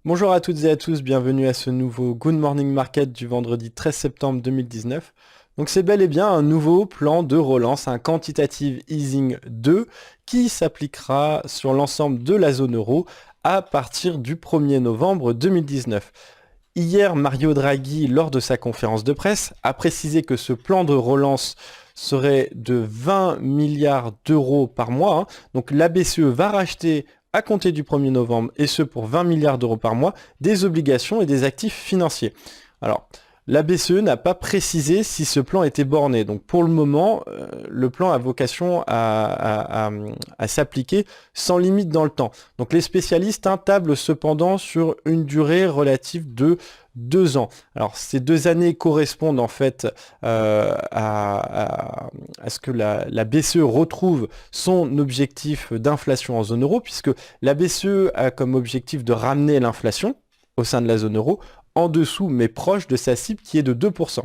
Bonjour à toutes et à tous, bienvenue à ce nouveau Good Morning Market du vendredi 13 septembre 2019. Donc c'est bel et bien un nouveau plan de relance, un quantitative easing 2 qui s'appliquera sur l'ensemble de la zone euro à partir du 1er novembre 2019. Hier, Mario Draghi, lors de sa conférence de presse, a précisé que ce plan de relance serait de 20 milliards d'euros par mois. Donc la BCE va racheter à compter du 1er novembre, et ce pour 20 milliards d'euros par mois, des obligations et des actifs financiers. Alors, la BCE n'a pas précisé si ce plan était borné. Donc pour le moment, le plan a vocation à s'appliquer sans limite dans le temps. Donc les spécialistes tablent cependant sur une durée relative de 2 ans. Alors ces 2 années correspondent en fait à ce que la BCE retrouve son objectif d'inflation en zone euro, puisque la BCE a comme objectif de ramener l'inflation au sein de la zone euro en dessous mais proche de sa cible qui est de 2%.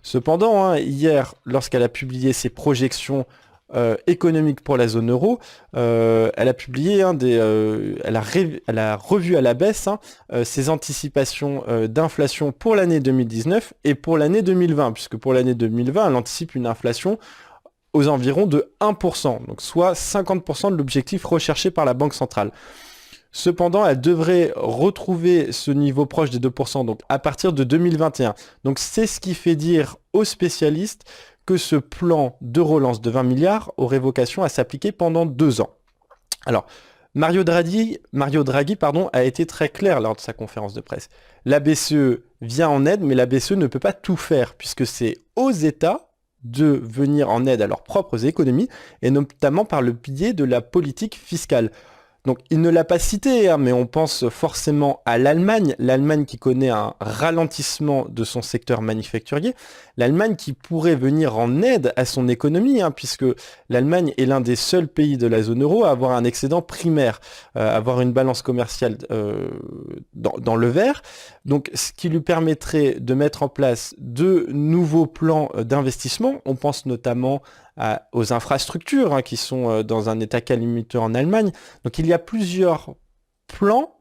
Cependant, hier, lorsqu'elle a publié ses projections économiques pour la zone euro, elle a publié elle a revu à la baisse ses anticipations d'inflation pour l'année 2019 et pour l'année 2020, puisque pour l'année 2020, elle anticipe une inflation aux environs de 1%, donc soit 50% de l'objectif recherché par la Banque centrale. Cependant, elle devrait retrouver ce niveau proche des 2%, donc à partir de 2021. Donc c'est ce qui fait dire aux spécialistes que ce plan de relance de 20 milliards aurait vocation à s'appliquer pendant 2 ans. Alors, Mario Draghi, a été très clair lors de sa conférence de presse. La BCE vient en aide, mais la BCE ne peut pas tout faire, puisque c'est aux États de venir en aide à leurs propres économies, et notamment par le biais de la politique fiscale. Donc il ne l'a pas cité, mais on pense forcément à l'Allemagne qui connaît un ralentissement de son secteur manufacturier, l'Allemagne qui pourrait venir en aide à son économie, puisque l'Allemagne est l'un des seuls pays de la zone euro à avoir un excédent primaire, avoir une balance commerciale dans le vert, donc ce qui lui permettrait de mettre en place de nouveaux plans d'investissement. On pense notamment aux infrastructures qui sont dans un état calamiteux en Allemagne. Donc il y a plusieurs plans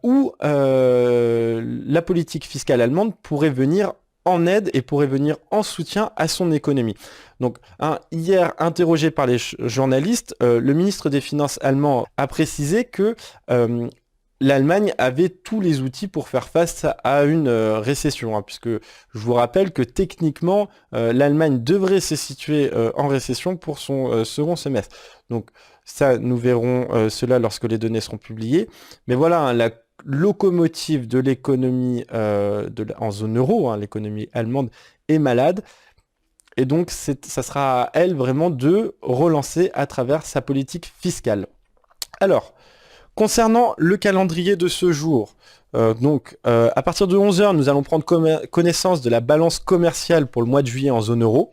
où la politique fiscale allemande pourrait venir en aide et pourrait venir en soutien à son économie. Donc hier, interrogé par les journalistes, le ministre des Finances allemand a précisé que l'Allemagne avait tous les outils pour faire face à une récession, puisque je vous rappelle que techniquement, l'Allemagne devrait se situer en récession pour son second semestre. Donc ça, nous verrons cela lorsque les données seront publiées. Mais voilà, la locomotive de l'économie en zone euro, l'économie allemande, est malade. Et donc, ça sera à elle vraiment de relancer à travers sa politique fiscale. Alors, concernant le calendrier de ce jour, à partir de 11 h, nous allons prendre connaissance de la balance commerciale pour le mois de juillet en zone euro.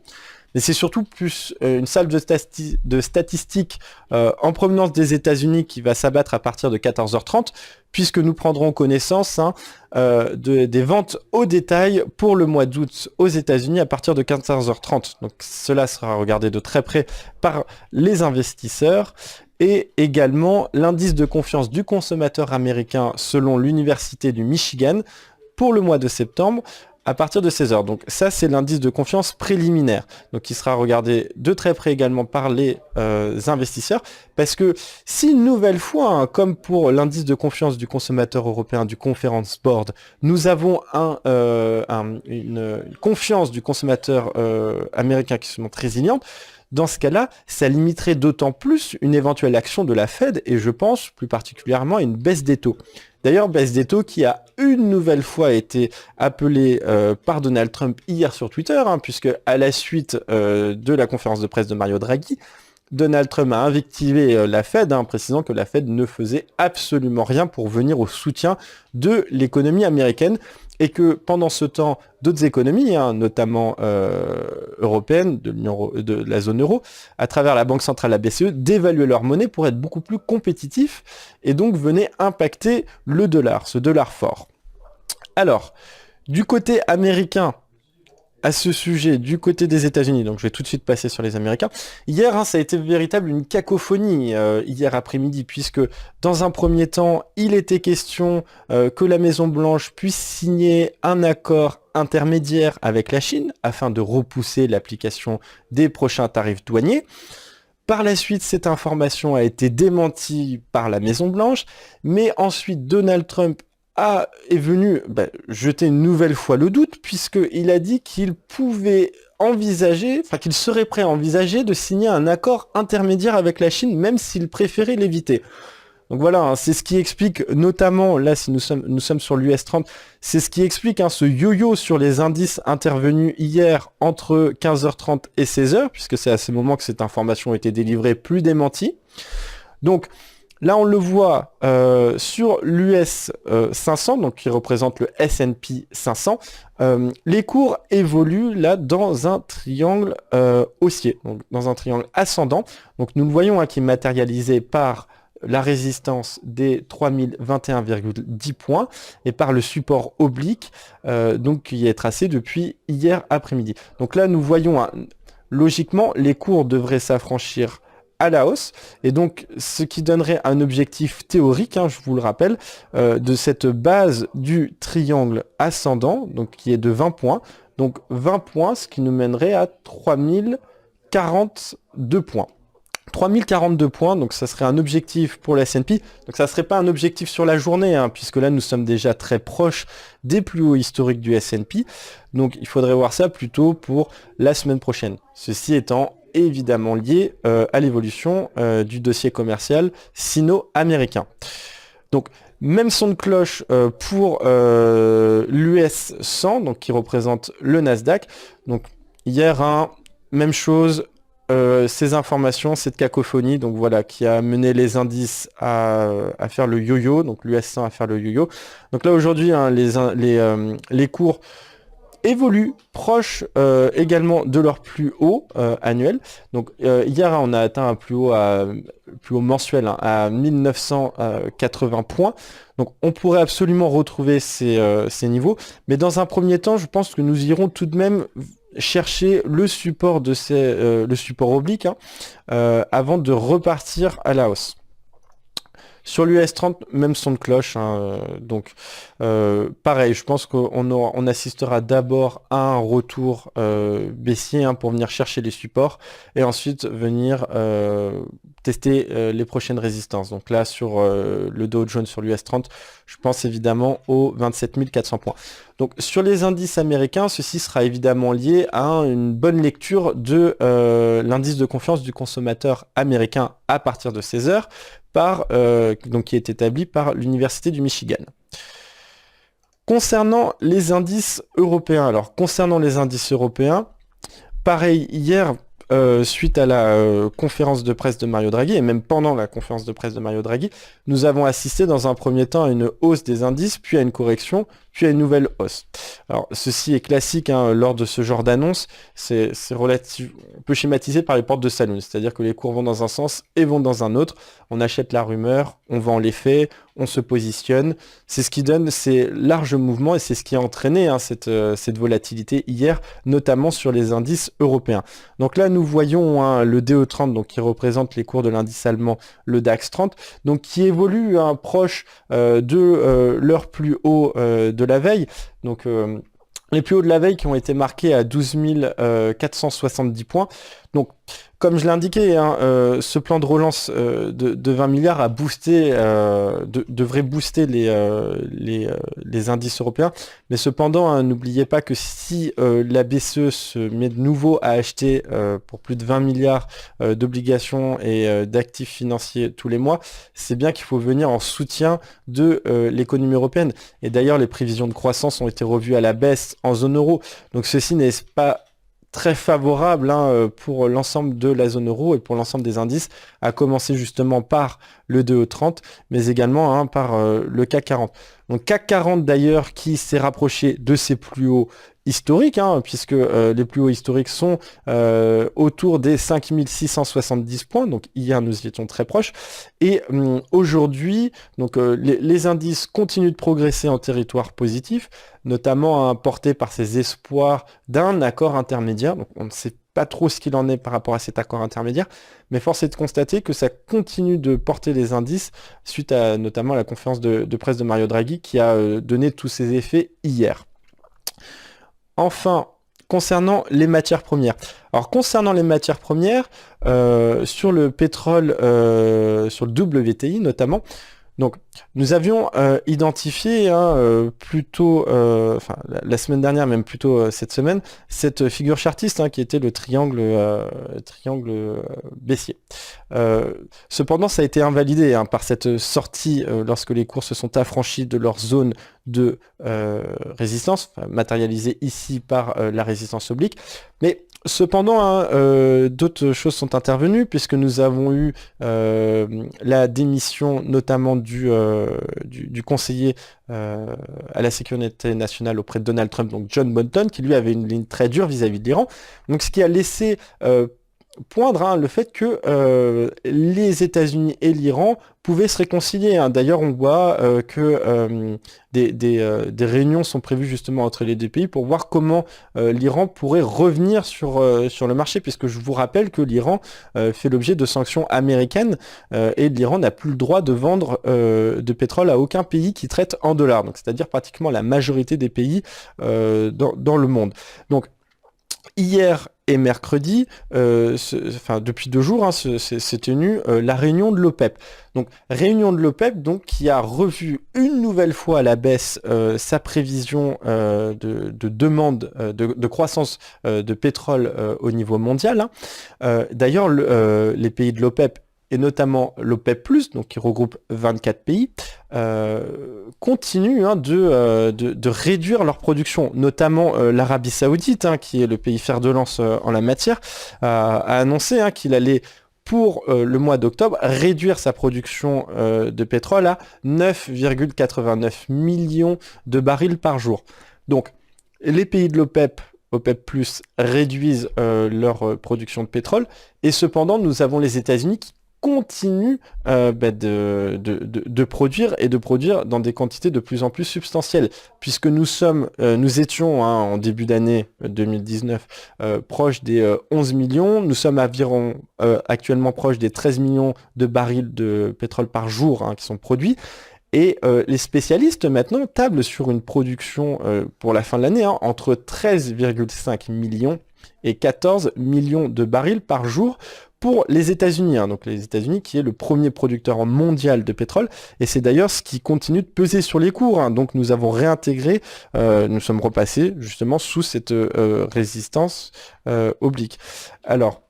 Mais c'est surtout plus une salve de statistiques en provenance des États-Unis qui va s'abattre à partir de 14h30, puisque nous prendrons connaissance des ventes au détail pour le mois d'août aux États-Unis à partir de 15h30. Donc cela sera regardé de très près par les investisseurs. Et également l'indice de confiance du consommateur américain selon l'Université du Michigan pour le mois de septembre à partir de 16 h. Donc ça, c'est l'indice de confiance préliminaire, donc qui sera regardé de très près également par les investisseurs, parce que si une nouvelle fois, comme pour l'indice de confiance du consommateur européen du Conference Board, nous avons une confiance du consommateur américain qui se montre résiliente, dans ce cas-là, ça limiterait d'autant plus une éventuelle action de la Fed, et je pense plus particulièrement à une baisse des taux. D'ailleurs, baisse des taux qui a une nouvelle fois été appelée par Donald Trump hier sur Twitter, puisque à la suite de la conférence de presse de Mario Draghi, Donald Trump a invectivé la Fed, précisant que la Fed ne faisait absolument rien pour venir au soutien de l'économie américaine, et que pendant ce temps, d'autres économies, notamment européennes, de la zone euro, à travers la Banque centrale, la BCE, dévaluaient leur monnaie pour être beaucoup plus compétitifs, et donc venaient impacter le dollar, ce dollar fort. Alors, du côté américain, à ce sujet du côté des États-Unis, donc je vais tout de suite passer sur les Américains. Hier, ça a été véritable une cacophonie hier après-midi, puisque dans un premier temps, il était question que la Maison-Blanche puisse signer un accord intermédiaire avec la Chine afin de repousser l'application des prochains tarifs douaniers. Par la suite, cette information a été démentie par la Maison-Blanche, mais ensuite Donald Trump est venu jeter une nouvelle fois le doute, puisqu'il a dit qu'il pouvait envisager, qu'il serait prêt à envisager de signer un accord intermédiaire avec la Chine, même s'il préférait l'éviter. Donc voilà, c'est ce qui explique notamment, là si nous sommes sur l'US 30, c'est ce qui explique ce yo-yo sur les indices intervenus hier entre 15h30 et 16h, puisque c'est à ce moment que cette information a été délivrée plus démentie. Donc là on le voit sur l'US 500, donc qui représente le S&P 500, les cours évoluent là dans un triangle haussier, donc dans un triangle ascendant. Donc nous le voyons qui est matérialisé par la résistance des 3021,10 points et par le support oblique donc qui est tracé depuis hier après-midi. Donc là nous voyons logiquement les cours devraient s'affranchir à la hausse et donc ce qui donnerait un objectif théorique, je vous le rappelle, de cette base du triangle ascendant, donc qui est de 20 points. Donc 20 points, ce qui nous mènerait à 3042 points. 3042 points, donc ça serait un objectif pour la S&P. Donc ça serait pas un objectif sur la journée, puisque là nous sommes déjà très proches des plus hauts historiques du S&P. Donc il faudrait voir ça plutôt pour la semaine prochaine. Ceci étant évidemment lié à l'évolution du dossier commercial sino-américain. Donc même son de cloche pour l'US 100, donc qui représente le Nasdaq. Donc hier, même chose. Ces informations, cette cacophonie, donc voilà, qui a mené les indices à faire le yo-yo, donc l'US 100 à faire le yo-yo. Donc là aujourd'hui, les cours évoluent proches également de leur plus haut annuel. Donc hier, on a atteint un plus haut mensuel à 1980 points. Donc on pourrait absolument retrouver ces niveaux, mais dans un premier temps, je pense que nous irons tout de même chercher le support le support oblique avant de repartir à la hausse. Sur l'US 30, même son de cloche, donc pareil, je pense qu'on assistera d'abord à un retour baissier pour venir chercher les supports et ensuite venir tester les prochaines résistances. Donc là, sur le Dow Jones, sur l'US 30, je pense évidemment aux 27 400 points. Donc sur les indices américains, ceci sera évidemment lié à une bonne lecture de l'indice de confiance du consommateur américain à partir de 16 heures, donc qui est établi par l'Université du Michigan. Concernant les indices européens, pareil, hier, suite à la conférence de presse de Mario Draghi, et même pendant la conférence de presse de Mario Draghi, nous avons assisté dans un premier temps à une hausse des indices, puis à une correction, puis à une nouvelle hausse. Alors ceci est classique lors de ce genre d'annonce, c'est relativement, on peut schématiser par les portes de saloon, c'est-à-dire que les cours vont dans un sens et vont dans un autre, on achète la rumeur, on vend les faits, on se positionne, c'est ce qui donne ces larges mouvements et c'est ce qui a entraîné cette volatilité hier, notamment sur les indices européens. Donc là nous voyons le DE30, donc qui représente les cours de l'indice allemand, le DAX 30, donc qui évolue proche de leur plus haut de la veille. Donc les plus hauts de la veille qui ont été marqués à 12 470 points. Donc comme je l'indiquais, ce plan de relance de 20 milliards a boosté, devrait booster les indices européens. Mais cependant, n'oubliez pas que si la BCE se met de nouveau à acheter pour plus de 20 milliards d'obligations et d'actifs financiers tous les mois, c'est bien qu'il faut venir en soutien de l'économie européenne. Et d'ailleurs, les prévisions de croissance ont été revues à la baisse en zone euro. Donc ceci n'est pas très favorable pour l'ensemble de la zone euro et pour l'ensemble des indices, à commencer justement par le DE30, mais également par le CAC 40. Donc CAC 40 d'ailleurs qui s'est rapproché de ses plus hauts historiques, hein, puisque les plus hauts historiques sont autour des 5670 points, donc hier nous y étions très proches, et aujourd'hui, donc les indices continuent de progresser en territoire positif, notamment portés par ces espoirs d'un accord intermédiaire, donc on ne sait pas trop ce qu'il en est par rapport à cet accord intermédiaire, mais force est de constater que ça continue de porter les indices suite à notamment la conférence de presse de Mario Draghi qui a donné tous ses effets hier. Enfin, concernant les matières premières. Alors concernant les matières premières, sur le pétrole, sur le WTI notamment, donc nous avions identifié plutôt, enfin la semaine dernière, même plutôt cette semaine, cette figure chartiste qui était le triangle baissier. Cependant, ça a été invalidé par cette sortie lorsque les cours se sont affranchis de leur zone de résistance, matérialisée ici par la résistance oblique. Mais cependant, d'autres choses sont intervenues puisque nous avons eu la démission notamment du conseiller à la sécurité nationale auprès de Donald Trump, donc John Bolton, qui lui avait une ligne très dure vis-à-vis de l'Iran. Donc ce qui a laissé poindre le fait que les États-Unis et l'Iran pouvaient se réconcilier. D'ailleurs, on voit que des réunions sont prévues justement entre les deux pays pour voir comment l'Iran pourrait revenir sur le marché, puisque je vous rappelle que l'Iran fait l'objet de sanctions américaines et l'Iran n'a plus le droit de vendre de pétrole à aucun pays qui traite en dollars, donc c'est-à-dire pratiquement la majorité des pays dans le monde. Donc, hier et mercredi, depuis 2 jours, s'est tenue la réunion de l'OPEP. Donc, réunion de l'OPEP qui a revu une nouvelle fois à la baisse sa prévision de demande, de croissance de pétrole au niveau mondial. D'ailleurs, les pays de l'OPEP, et notamment l'OPEP+, donc qui regroupe 24 pays, continuent de réduire leur production, notamment l'Arabie Saoudite, qui est le pays fer de lance en la matière, a annoncé qu'il allait, pour le mois d'octobre, réduire sa production de pétrole à 9,89 millions de barils par jour. Donc, les pays de l'OPEP, OPEP+, réduisent leur production de pétrole, et cependant, nous avons les États-Unis qui continue de produire et de produire dans des quantités de plus en plus substantielles, puisque nous étions en début d'année 2019 proches des 11 millions, nous sommes actuellement proches des 13 millions de barils de pétrole par jour qui sont produits, et les spécialistes maintenant tablent sur une production pour la fin de l'année entre 13,5 millions et 14 millions de barils par jour pour les États-Unis, donc les États-Unis qui est le premier producteur mondial de pétrole, et c'est d'ailleurs ce qui continue de peser sur les cours, donc nous avons réintégré, nous sommes repassés justement sous cette résistance oblique. Alors,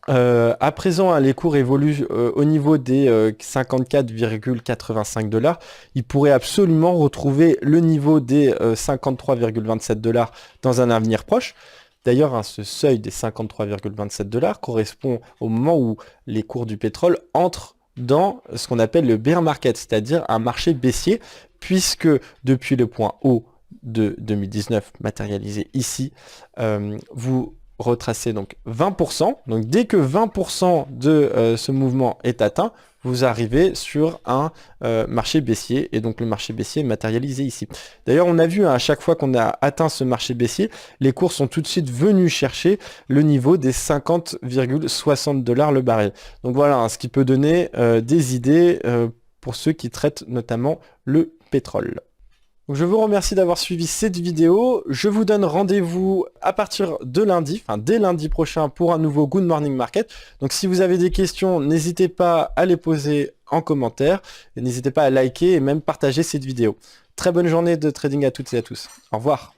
à présent, les cours évoluent au niveau des 54,85 $. Ils pourraient absolument retrouver le niveau des 53,27 $ dans un avenir proche. D'ailleurs, ce seuil des 53,27 $ correspond au moment où les cours du pétrole entrent dans ce qu'on appelle le bear market, c'est-à-dire un marché baissier, puisque depuis le point haut de 2019, matérialisé ici, vous retracez donc 20%. Donc dès que 20% de ce mouvement est atteint, vous arrivez sur un marché baissier, et donc le marché baissier est matérialisé ici. D'ailleurs, on a vu à chaque fois qu'on a atteint ce marché baissier, les cours sont tout de suite venus chercher le niveau des 50,60 $ le baril. Donc voilà, ce qui peut donner des idées pour ceux qui traitent notamment le pétrole. Donc je vous remercie d'avoir suivi cette vidéo. Je vous donne rendez-vous à partir de lundi, dès lundi prochain, pour un nouveau Good Morning Market. Donc si vous avez des questions, n'hésitez pas à les poser en commentaire. Et n'hésitez pas à liker et même partager cette vidéo. Très bonne journée de trading à toutes et à tous. Au revoir.